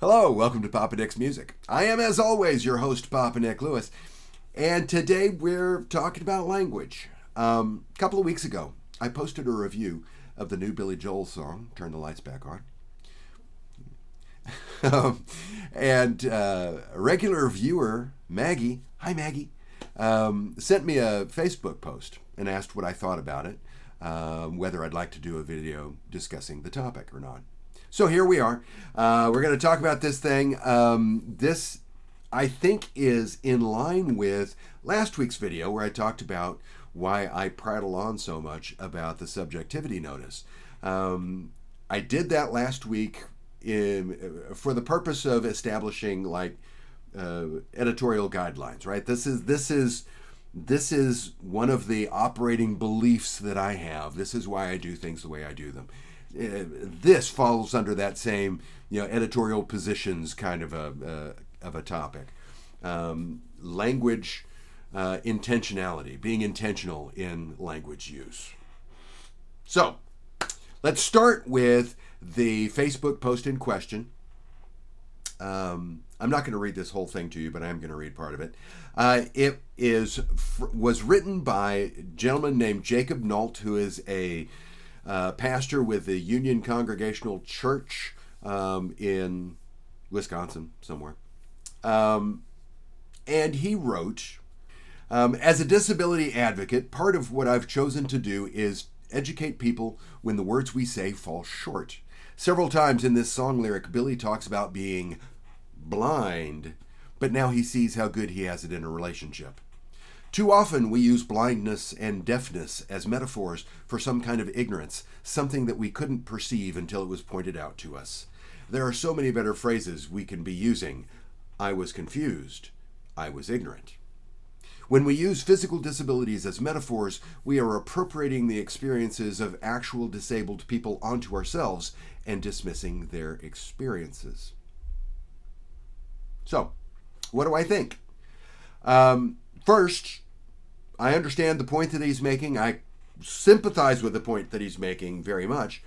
Hello, welcome to Papa Nick's Music. I am, as always, your host, Papa Nick Lewis, and today we're talking about language. A couple of weeks ago, I posted a review of the new Billy Joel song, Turn the Lights Back On. And a regular viewer, Maggie, hi Maggie, sent me a Facebook post and asked what I thought about it, whether I'd like to do a video discussing the topic or not. So here we are. We're going to talk about this thing. This, I think, is in line with last week's video where I talked about why I prattle on so much about the subjectivity notice. I did that last week for the purpose of establishing editorial guidelines, right? This is one of the operating beliefs that I have. This is why I do things the way I do them. This falls under that same, editorial positions kind of a topic. Language intentionality, being intentional in language use. So, let's start with the Facebook post in question. I'm not going to read this whole thing to you, but I am going to read part of it. It was written by a gentleman named Jacob Nault, who is a pastor with the Union Congregational Church in Wisconsin somewhere. And he wrote, as a disability advocate, part of what I've chosen to do is educate people when the words we say fall short. Several times in this song lyric, Billy talks about being blind, but now he sees how good he has it in a relationship. Too often we use blindness and deafness as metaphors for some kind of ignorance, something that we couldn't perceive until it was pointed out to us. There are so many better phrases we can be using. I was confused. I was ignorant. When we use physical disabilities as metaphors, we are appropriating the experiences of actual disabled people onto ourselves and dismissing their experiences. So, what do I think? First, I understand the point that he's making. I sympathize with the point that he's making very much.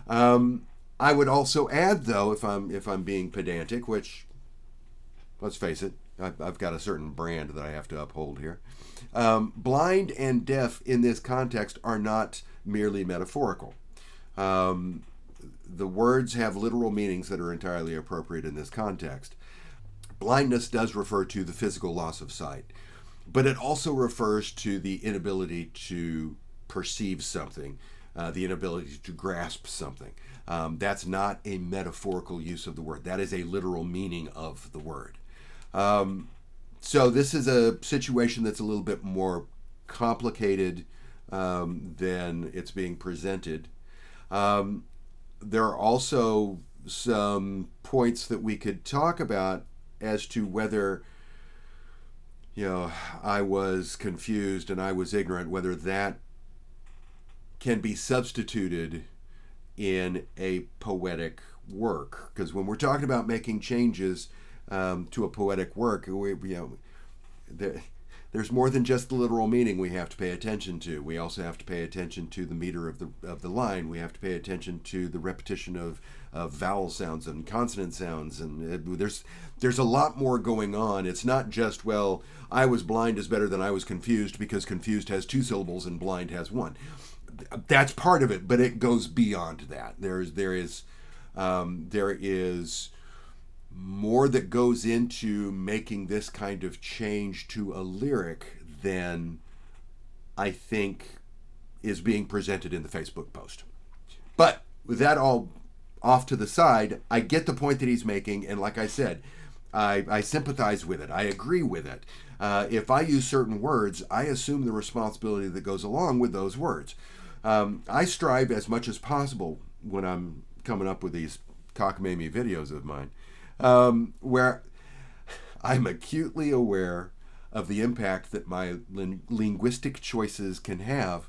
I would also add, though, if I'm being pedantic, which, let's face it, I've got a certain brand that I have to uphold here. Blind and deaf in this context are not merely metaphorical. The words have literal meanings that are entirely appropriate in this context. Blindness does refer to the physical loss of sight, but it also refers to the inability to perceive something, the inability to grasp something. That's not a metaphorical use of the word. That is a literal meaning of the word. So this is a situation that's a little bit more complicated than it's being presented. There are also some points that we could talk about as to whether I was confused and I was ignorant, whether that can be substituted in a poetic work. Because when we're talking about making changes to a poetic work, there's more than just the literal meaning we have to pay attention to. We also have to pay attention to the meter of the line. We have to pay attention to the repetition of vowel sounds and consonant sounds, and there's a lot more going on. It's not just, well, I was blind is better than I was confused, because confused has 2 syllables and blind has 1. That's part of it, but it goes beyond that. There is more that goes into making this kind of change to a lyric than I think is being presented in the Facebook post. But with that all off to the side, I get the point that he's making, and like I said, I sympathize with it. I agree with it. If I use certain words, I assume the responsibility that goes along with those words. I strive as much as possible when I'm coming up with these cockamamie videos of mine, where I'm acutely aware of the impact that my linguistic choices can have.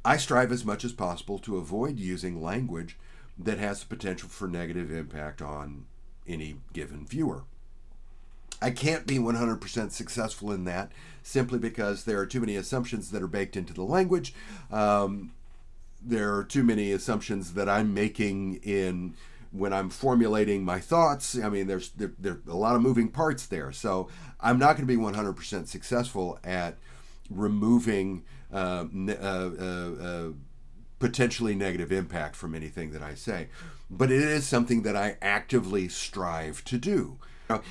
I strive as much as possible to avoid using language that has the potential for negative impact on any given viewer. I can't be 100% successful in that simply because there are too many assumptions that are baked into the language. There are too many assumptions that I'm making in when I'm formulating my thoughts, I mean, there's a lot of moving parts there. So I'm not going to be 100% successful at removing potentially negative impact from anything that I say. But it is something that I actively strive to do.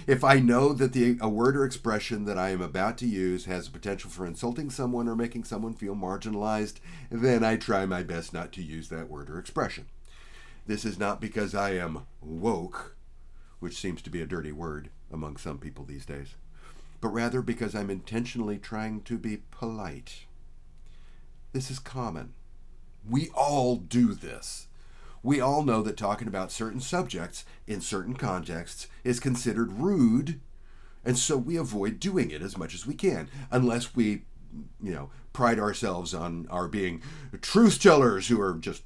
If I know that a word or expression that I am about to use has potential for insulting someone or making someone feel marginalized, then I try my best not to use that word or expression. This is not because I am woke, which seems to be a dirty word among some people these days, but rather because I'm intentionally trying to be polite. This is common. We all do this. We all know that talking about certain subjects in certain contexts is considered rude, and so we avoid doing it as much as we can, unless we, pride ourselves on our being truth tellers who are just,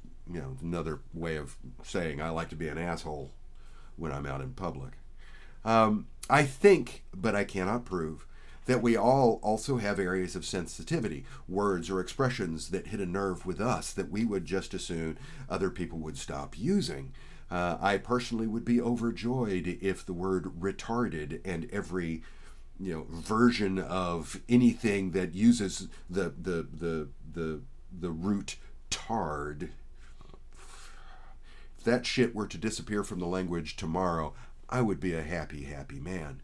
another way of saying I like to be an asshole when I'm out in public. I think, but I cannot prove, that we all also have areas of sensitivity, words or expressions that hit a nerve with us that we would just as soon other people would stop using. I personally would be overjoyed if the word retarded and every version of anything that uses the root tard, if that shit were to disappear from the language tomorrow, I would be a happy, happy man.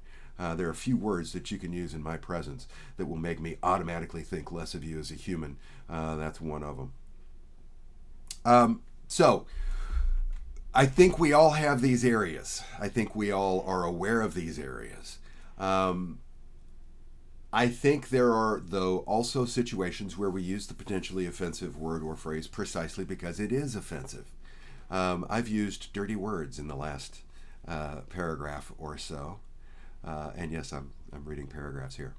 There are a few words that you can use in my presence that will make me automatically think less of you as a human. That's one of them. So, I think we all have these areas. I think we all are aware of these areas. I think there are, though, also situations where we use the potentially offensive word or phrase precisely because it is offensive. I've used dirty words in the last paragraph or so. And yes, I'm reading paragraphs here.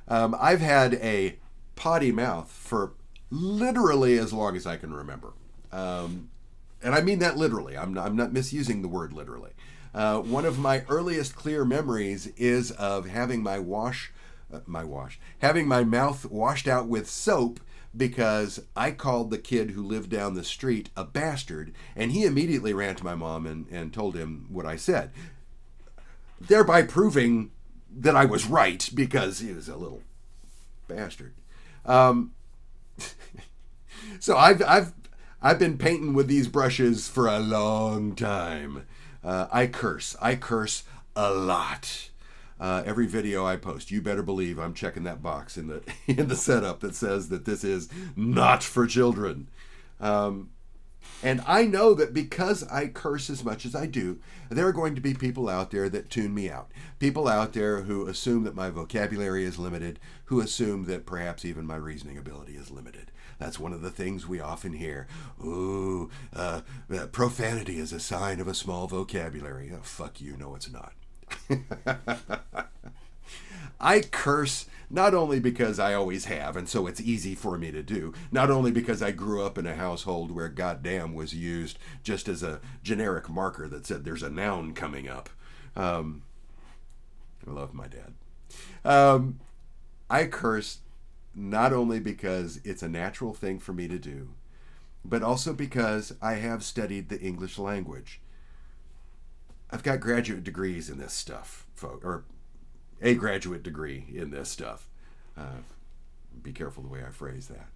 I've had a potty mouth for literally as long as I can remember. And I mean that literally. I'm not misusing the word literally. One of my earliest clear memories is of having having my mouth washed out with soap because I called the kid who lived down the street a bastard, and he immediately ran to my mom and told him what I said, thereby proving that I was right because he was a little bastard. So I've been painting with these brushes for a long time. I curse a lot. Every video I post, you better believe I'm checking that box in the setup that says that this is not for children. And I know that because I curse as much as I do, there are going to be people out there that tune me out. People out there who assume that my vocabulary is limited, who assume that perhaps even my reasoning ability is limited. That's one of the things we often hear. Ooh, profanity is a sign of a small vocabulary. Oh, fuck you, no it's not. I curse not only because I always have, and so it's easy for me to do, not only because I grew up in a household where goddamn was used just as a generic marker that said there's a noun coming up. I love my dad. I curse not only because it's a natural thing for me to do, but also because I have studied the English language. I've got graduate degrees in this stuff, folks, or a graduate degree in this stuff. Be careful the way I phrase that.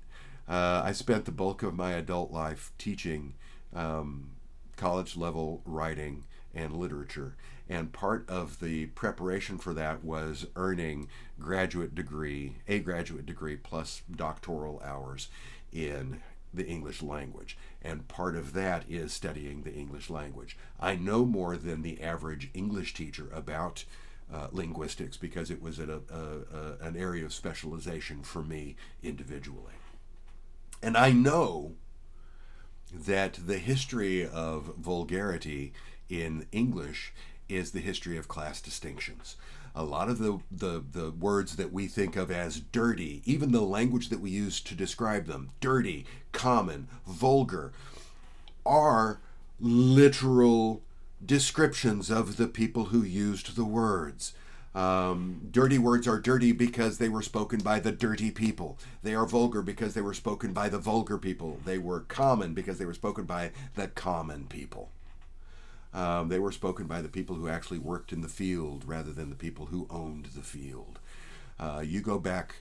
I spent the bulk of my adult life teaching college-level writing and literature, and part of the preparation for that was earning a graduate degree plus doctoral hours in the English language, and part of that is studying the English language. I know more than the average English teacher about linguistics because it was an area of specialization for me individually. And I know that the history of vulgarity in English is the history of class distinctions. A lot of the words that we think of as dirty, even the language that we use to describe them, dirty, common, vulgar, are literal descriptions of the people who used the words. Dirty words are dirty because they were spoken by the dirty people. They are vulgar because they were spoken by the vulgar people. They were common because they were spoken by the common people. They were spoken by the people who actually worked in the field rather than the people who owned the field. You go back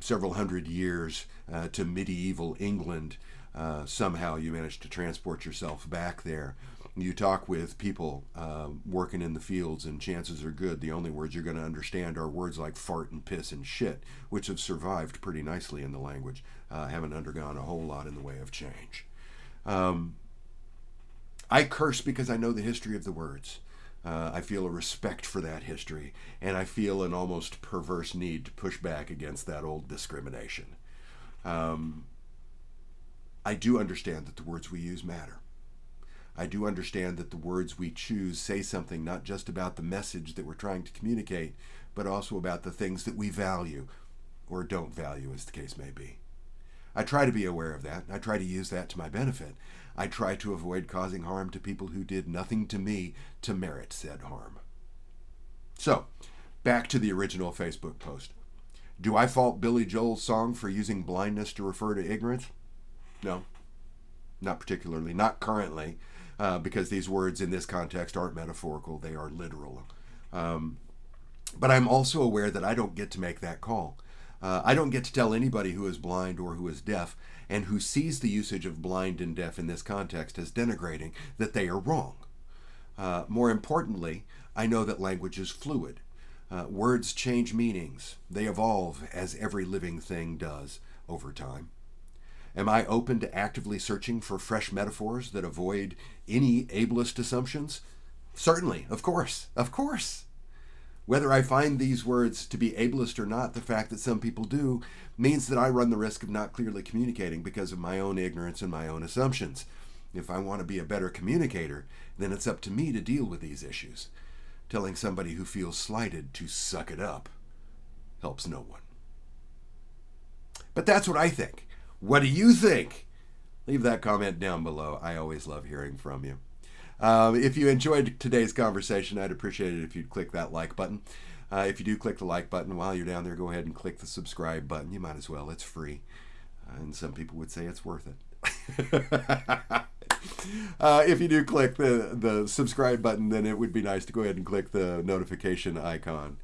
several hundred years to medieval England. Somehow you managed to transport yourself back there. You talk with people working in the fields, and chances are good the only words you're going to understand are words like fart and piss and shit, which have survived pretty nicely in the language, haven't undergone a whole lot in the way of change. I curse because I know the history of the words. I feel a respect for that history, and I feel an almost perverse need to push back against that old discrimination. I do understand that the words we use matter. I do understand that the words we choose say something not just about the message that we're trying to communicate, but also about the things that we value, or don't value, as the case may be. I try to be aware of that. I try to use that to my benefit. I try to avoid causing harm to people who did nothing to me to merit said harm. So, back to the original Facebook post. Do I fault Billy Joel's song for using blindness to refer to ignorance? No, not particularly, not currently, because these words in this context aren't metaphorical, they are literal. But I'm also aware that I don't get to make that call. I don't get to tell anybody who is blind or who is deaf and who sees the usage of blind and deaf in this context as denigrating that they are wrong. More importantly, I know that language is fluid. Words change meanings. They evolve as every living thing does over time. Am I open to actively searching for fresh metaphors that avoid any ableist assumptions? Certainly, of course. Whether I find these words to be ableist or not, the fact that some people do means that I run the risk of not clearly communicating because of my own ignorance and my own assumptions. If I want to be a better communicator, then it's up to me to deal with these issues. Telling somebody who feels slighted to suck it up helps no one. But that's what I think. What do you think? Leave that comment down below. I always love hearing from you. If you enjoyed today's conversation, I'd appreciate it if you'd click that like button. If you do click the like button while you're down there, go ahead and click the subscribe button. You might as well. It's free. And some people would say it's worth it. If you do click the subscribe button, then it would be nice to go ahead and click the notification icon.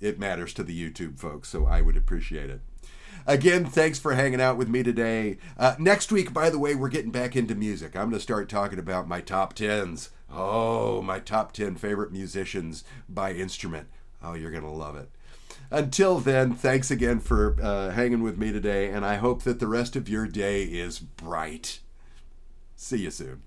It matters to the YouTube folks, so I would appreciate it. Again, thanks for hanging out with me today. Next week, by the way, we're getting back into music. I'm going to start talking about my top 10s. Oh, my top 10 favorite musicians by instrument. Oh, you're going to love it. Until then, thanks again for hanging with me today, and I hope that the rest of your day is bright. See you soon.